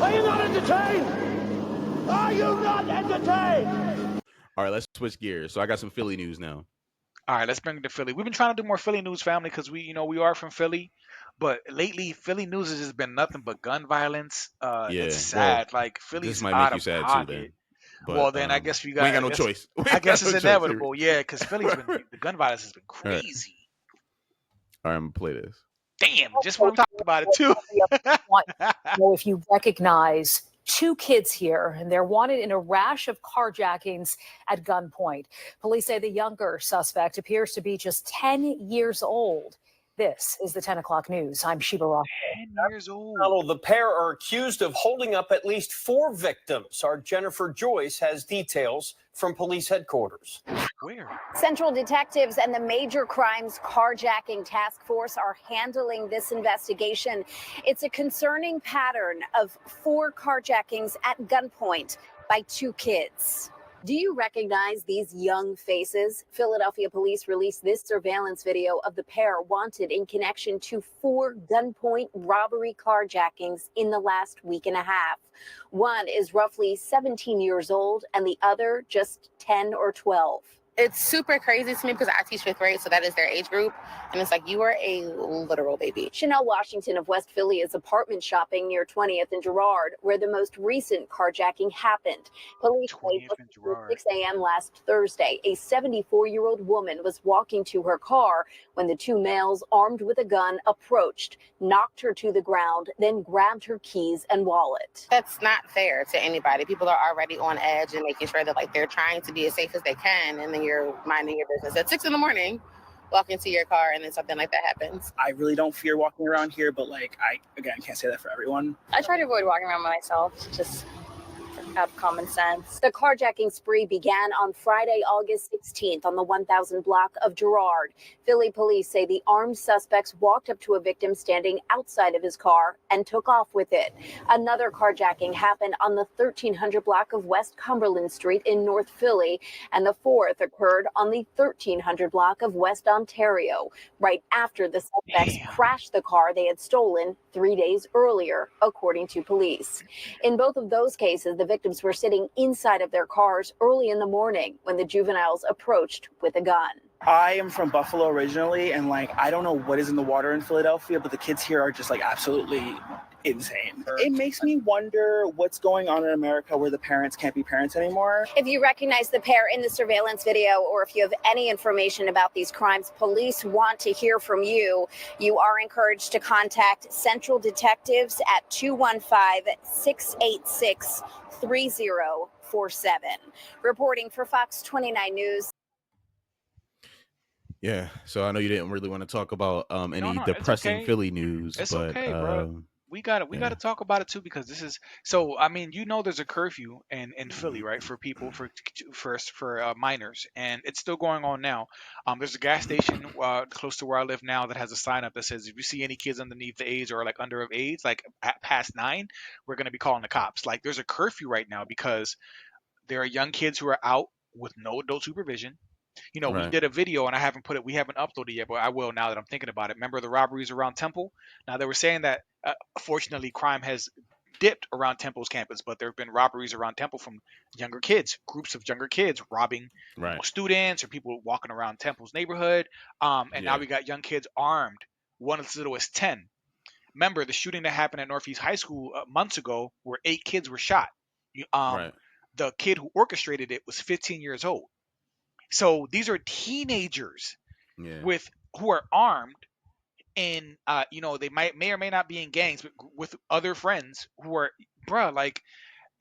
Are you not entertained? Are you not entertained? All right, let's switch gears. So I got some Philly news now. All right, let's bring it to Philly. We've been trying to do more Philly news, family, because we are from Philly, but lately Philly news has just been nothing but gun violence. It's Yeah, well, sad. Like this Philly's might make out you of sad too, pocket. then. But Well, then I guess we we got. ain't got no choice. We I ain't guess got it's no choice. Here we inevitable. Yeah, because Philly's been the gun violence has been All right, crazy. all right, I'm gonna play this. Damn, just want to talk about it too. Want to know if you recognize two kids here, and they're wanted in a rash of carjackings at gunpoint. Police say the younger suspect appears to be just 10 years old. This is the 10 o'clock news. I'm Sheba Rock. 10 years old. Donald, the pair are accused of holding up at least 4 victims. Our Jennifer Joyce has details from police headquarters. Where? Central detectives and the Major Crimes Carjacking Task Force are handling this investigation. It's a concerning pattern of 4 carjackings at gunpoint by 2 kids. Do you recognize these young faces? Philadelphia police released this surveillance video of the pair wanted in connection to 4 gunpoint robbery carjackings in the last week and a half. One is roughly 17 years old and the other just 10 or 12. It's super crazy to me because I teach 5th grade, so that is their age group. And it's like, you are a literal baby. Chanel Washington of West Philly is apartment shopping near 20th and Girard, where the most recent carjacking happened. Police say at 6 a.m. last Thursday, a 74-year-old woman was walking to her car when the 2 males armed with a gun approached, knocked her to the ground, then grabbed her keys and wallet. That's not fair to anybody. People are already on edge and making sure that they're trying to be as safe as they can, and then you're minding your business at 6 a.m, walk into your car, and then something like that happens. I really don't fear walking around here, but I can't say that for everyone. I try to avoid walking around by myself, just have common sense. The carjacking spree began on Friday, August 16th on the 1000 block of Girard. Philly police say the armed suspects walked up to a victim standing outside of his car and took off with it. Another carjacking happened on the 1300 block of West Cumberland Street in North Philly, and the 4th occurred on the 1300 block of West Ontario, right after the suspects crashed the car they had stolen 3 days earlier, according to police. In both of those cases, the victims were sitting inside of their cars early in the morning when the juveniles approached with a gun. I am from Buffalo originally, and I don't know what is in the water in Philadelphia, but the kids here are just absolutely insane. It makes me wonder what's going on in America where the parents can't be parents anymore. If you recognize the pair in the surveillance video, or if you have any information about these crimes, police want to hear from you. You are encouraged to contact Central Detectives at 215-686-3047. Reporting for Fox 29 News. Yeah, so I know you didn't really want to talk about any depressing okay. Philly news, It's but okay, bro. We gotta talk about it too, because this is so. I mean, there's a curfew in Philly, right, for people for minors, and it's still going on now. There's a gas station close to where I live now that has a sign up that says if you see any kids underneath the age or under of age, past 9, we're gonna be calling the cops. There's a curfew right now because there are young kids who are out with no adult supervision. We did a video and we haven't uploaded it yet, but I will now that I'm thinking about it. Remember the robberies around Temple? Now they were saying that fortunately crime has dipped around Temple's campus, but there have been robberies around Temple from younger kids, groups of younger kids robbing students or people walking around Temple's neighborhood. Now we got young kids armed, one as little as 10. Remember the shooting that happened at Northeast High School months ago where 8 kids were shot. The kid who orchestrated it was 15 years old. So these are teenagers who are armed, and they may or may not be in gangs, but with other friends who are,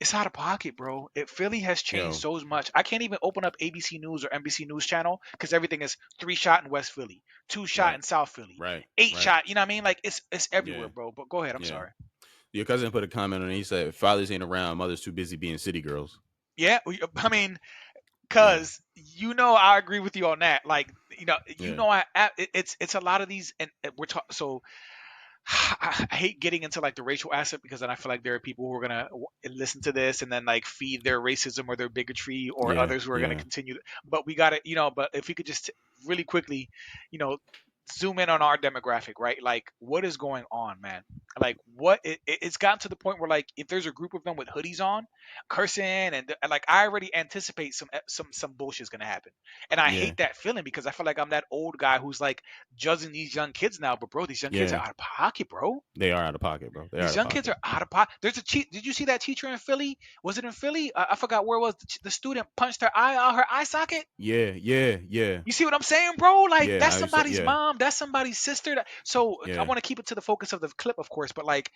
it's out of pocket, bro. Philly has changed so much. I can't even open up ABC News or NBC News channel because everything is 3 shot in West Philly, 2 shot in South Philly, 8 shot. You know what I mean? It's everywhere, bro. But go ahead. I'm sorry. Your cousin put a comment on it. He said, "Fathers ain't around. Mothers too busy being city girls." Yeah, I mean. Because I agree with you on that. It's a lot of these, and we're talking. So I hate getting into the racial aspect because then I feel like there are people who are gonna listen to this and then feed their racism or their bigotry, or others who are gonna continue. But we gotta, but if we could just really quickly, zoom in on our demographic, right? Like, what is going on, man? Like, it's gotten to the point where, like, if there's a group of them with hoodies on, cursing, and like, I already anticipate some bullshit's gonna happen, and I Yeah, hate that feeling because I feel like I'm that old guy who's like judging these young kids now. But bro, these young kids are yeah, out of pocket, bro. they are out of pocket, bro. They are These out of young kids pocket. are out of pocket. There's a Did you see that teacher in Philly? Was it in Philly? I forgot where it was. The student punched her eye out her eye socket. Yeah, yeah, yeah, You see what I'm saying, bro? Like, yeah. that's somebody's Yeah, mom, that's somebody's sister. So I yeah, want to keep it to the focus of the clip, of course, but like,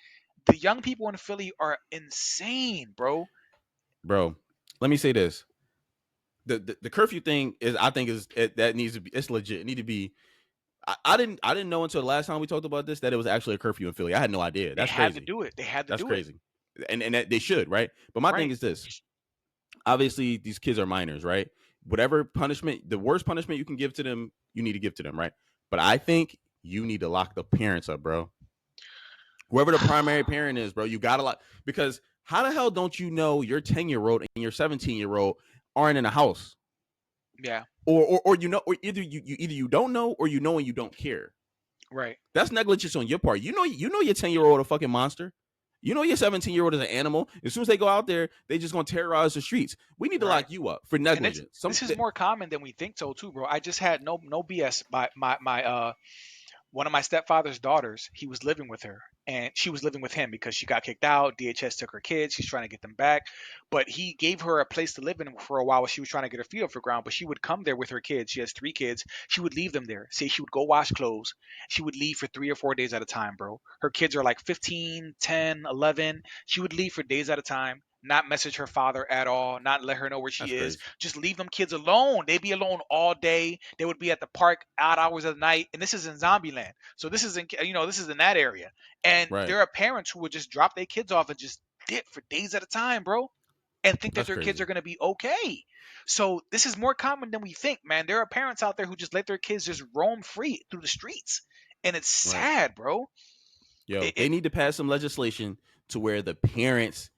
the young people in Philly are insane, bro. bro. Let me say this: the curfew thing is, I think that needs to be. It's legit. It need to be. I didn't know until the last time we talked about this that it was actually a curfew in Philly. I had no idea. They That's had to crazy. do it. They had to That's do it. crazy. And that they should, right? But my thing Right. is this: obviously, these kids are minors, right? Whatever punishment, the worst punishment you can give to them, you need to give to them, right? But I think you need to lock the parents up, bro. Whoever the primary parent is, bro, you gotta lock, because how the hell don't you know your 10-year-old and your 17-year-old aren't in the house? Yeah. Or you know, or either you don't know, or you know and you don't care. Right. That's negligence on your part. You know your 10-year-old a fucking monster. You know your 17-year-old is an animal. As soon as they go out there, they just gonna terrorize the streets. We need to Right. lock you up for And negligence. this is more common than we think so too, bro. I just had no BS. My one of my stepfather's daughters, he was living with her, and she was living with him because she got kicked out. DHS took her kids. She's trying to get them back, but he gave her a place to live in for a while she was trying to get her feet off the ground. But she would come there with her kids. She has 3 kids. She would leave them there. Say she would go wash clothes. She would leave for 3 or 4 days at a time, bro. Her kids are like 15, 10, 11. She would leave for days at a time. Not message her father at all, not let her know where she That's is. crazy. Just leave them kids alone. They'd be alone all day. They would be at the park odd hours of the night. And this is in Zombieland. So this is this is in that area. And Right. there are parents who would just drop their kids off and just dip for days at a time, bro, and think that That's their kids crazy. are going to be okay. So this is more common than we think, man. There are parents out there who just let their kids just roam free through the streets. And it's Right. sad, bro. Yo, they need to pass some legislation to where the parents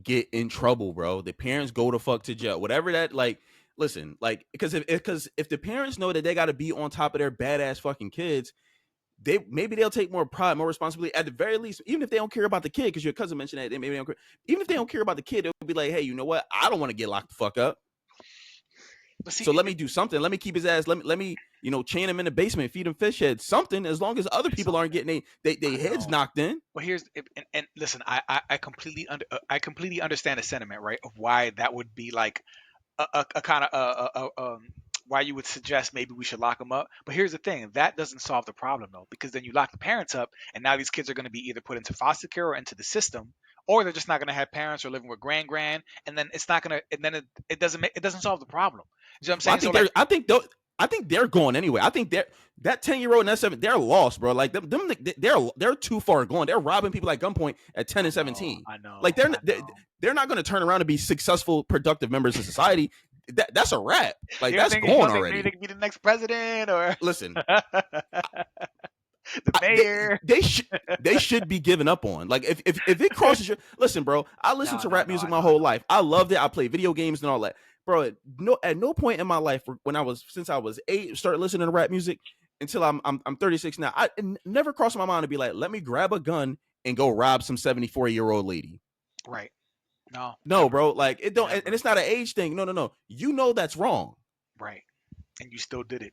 get in trouble, bro. The parents go to fuck to jail. Whatever that, like, listen, like, because if the parents know that they got to be on top of their badass fucking kids, they'll take more pride, more responsibility. At the very least, even if they don't care about the kid, because your cousin mentioned that they maybe don't care. Even if they don't care about the kid, they'll be like, hey, you know what? I don't want to get locked the fuck up. But see, So let me do something. Let me keep his ass. Let me chain him in the basement, feed him fish heads, something. As long as other people aren't getting they heads knocked in. Well, here's and listen, I completely understand the sentiment, right, of why that would be like a kind of why you would suggest maybe we should lock them up. But here's the thing, that doesn't solve the problem though, because then you lock the parents up, and now these kids are going to be either put into foster care or into the system, or they're just not going to have parents or living with grand, and then it's not going to, and then it doesn't solve the problem. You know what I'm saying? Well, I think they're going anyway. I think that 10-year-old and that 7, they're lost, bro. Like them they're too far gone. They're robbing people at gunpoint at 10 and 17. I know. Like they're not going to turn around and be successful, productive members of society. That's a wrap. Like, that's gone already. Maybe they could be the next president, or listen, the mayor. They should be given up on. Like, if it crosses your, listen, bro. I listened to rap music my whole life. I loved it. I played video games and all that, bro. At no point in my life, since I was 8, started listening to rap music until I'm 36 now. It never crossed my mind to be like, let me grab a gun and go rob some 74-year-old lady. Right. No, never. Bro. Like, it don't, and it's not an age thing. No. You know that's wrong. Right. And you still did it.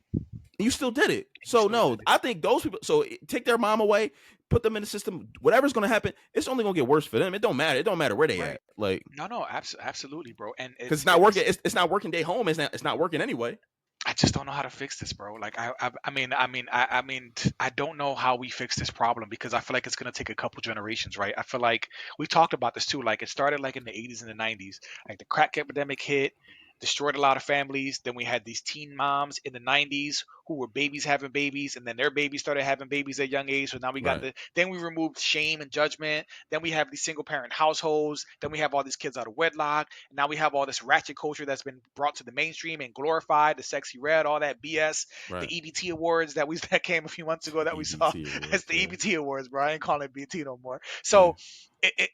You still did it. So no, I think those people. So take their mom away, put them in the system. Whatever's going to happen, it's only going to get worse for them. It don't matter. It don't matter where they at. Like, no, absolutely, bro. And because it's not working. It's not working. Day home. It's not working anyway. I just don't know how to fix this, bro. Like, I mean, I don't know how we fix this problem, because I feel like it's gonna take a couple generations, right? I feel like we talked about this too. Like, it started like in the 80s and the 90s. Like, the crack epidemic hit, destroyed a lot of families. Then we had these teen moms in the 90s who were babies having babies, and then their babies started having babies at young age. So now we got then we removed shame and judgment. Then we have these single parent households. Then we have all these kids out of wedlock. And now we have all this ratchet culture that's been brought to the mainstream and glorified, the sexy red, all that BS. The EBT awards that came a few months ago that we saw. It's the EBT awards, bro. I ain't calling it BT no more. So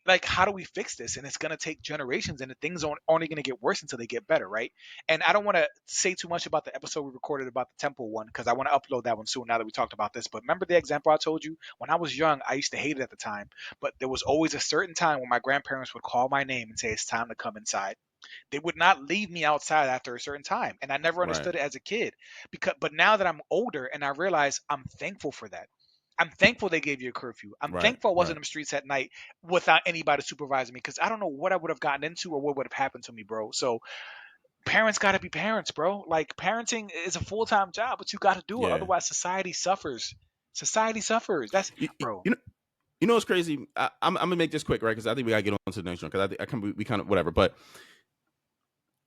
like, how do we fix this? And it's gonna take generations, and the things are only gonna get worse until they get better, right? And I don't want to say too much about the episode we recorded about the temple one, one because I want to upload that one soon now that we talked about this. But remember the example I told you? When I was young, I used to hate it at the time. But there was always a certain time when my grandparents would call my name and say, it's time to come inside. They would not leave me outside after a certain time. And I never understood it as a kid. But now that I'm older and I realize I'm thankful for that. I'm thankful they gave you a curfew. I'm thankful I wasn't in the streets at night without anybody supervising me because I don't know what I would have gotten into or what would have happened to me, bro. So parents got to be parents, bro. Like parenting is a full-time job, but you got to do it. Yeah. Otherwise, society suffers. Society suffers. That's bro. You know what's crazy? I'm gonna make this quick, right? Because I think we gotta get on to the next one. Because we kind of whatever. But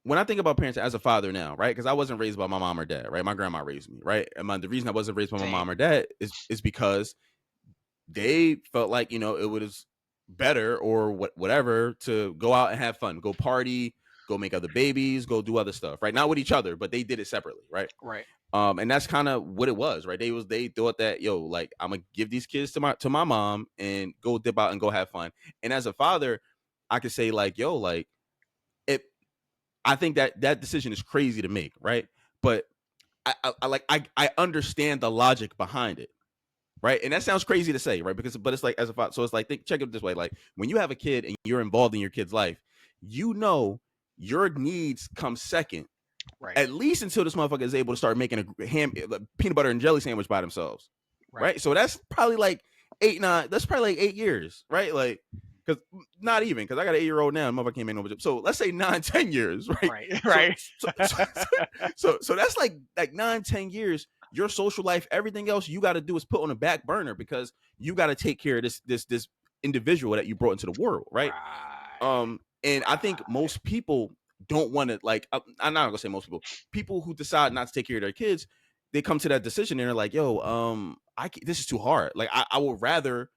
when I think about parents as a father now, right? Because I wasn't raised by my mom or dad, right? My grandma raised me, right? And the reason I wasn't raised by my mom or dad is because they felt like, you know, it was better or whatever to go out and have fun, go party, go make other babies, go do other stuff, right? Not with each other, but they did it separately, right? Right. And that's kind of what it was, right? They thought that, yo, like, I'm gonna give these kids to my mom and go dip out and go have fun. And as a father, I could say like, yo, like, I think that decision is crazy to make, right? But I understand the logic behind it, right? And that sounds crazy to say, right? But it's like as a father, so it's like check it this way: like when you have a kid and you're involved in your kid's life, you know your needs come second, right? At least until this motherfucker is able to start making a peanut butter and jelly sandwich by themselves, right? So that's probably like 8 years, right? Like. Because not even, because I got an 8-year-old now, and motherfucker came in over. So let's say 9-10 years, right? Right. So that's like 9-10 years. Your social life, everything else you got to do is put on a back burner because you got to take care of this individual that you brought into the world, right? And I think most people don't want to I'm not gonna say most people who decide not to take care of their kids, they come to that decision and they're like, yo, this is too hard. Like I would rather,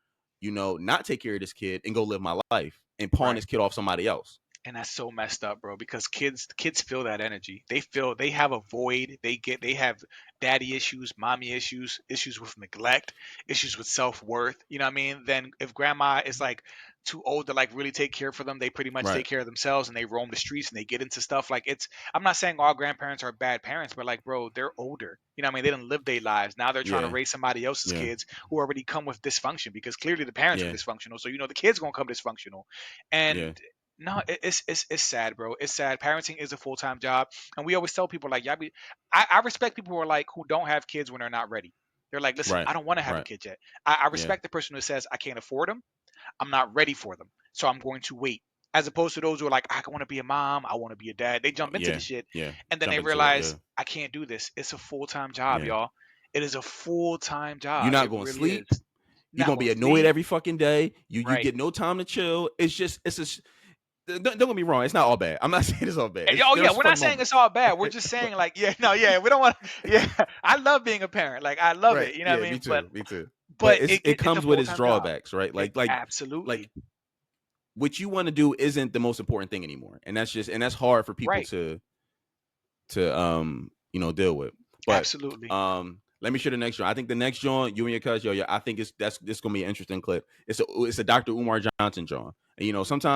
you know, not take care of this kid and go live my life and pawn this kid off somebody else. And that's so messed up, bro, because kids feel that energy. They have a void. They have daddy issues, mommy issues with neglect, issues with self-worth. You know what I mean? Then if grandma is like too old to like really take care for them, they pretty much take care of themselves and they roam the streets and they get into stuff. Like I'm not saying all grandparents are bad parents, but like, bro, they're older. You know what I mean? They didn't live their lives. Now they're trying to raise somebody else's kids who already come with dysfunction because clearly the parents are dysfunctional. So, you know, the kids gonna come dysfunctional. And no, it's sad, bro. It's sad. Parenting is a full-time job, and we always tell people like, I respect people who are like who don't have kids when they're not ready. They're like, listen, I don't want to have a kid yet. I respect the person who says I can't afford them. I'm not ready for them, so I'm going to wait. As opposed to those who are like, I want to be a mom, I want to be a dad. They jump into the shit, and then they realize I can't do this. It's a full-time job, y'all. It is a full-time job. You're not going to sleep. You're going to be annoyed every fucking day. You get no time to chill. Don't get me wrong. It's not all bad. I'm not saying it's all bad. We're not saying it's all bad. We're just saying like, we don't want. I love being a parent. Like I love it. You know what I mean? Me too. But it comes with its drawbacks, right? Like absolutely. Like what you want to do isn't the most important thing anymore, and that's hard for people to deal with. But absolutely. Let me share the next joint. I think the next joint, you and your cousin, I think this gonna be an interesting clip. It's a Dr. Umar Johnson joint. And, you know, sometimes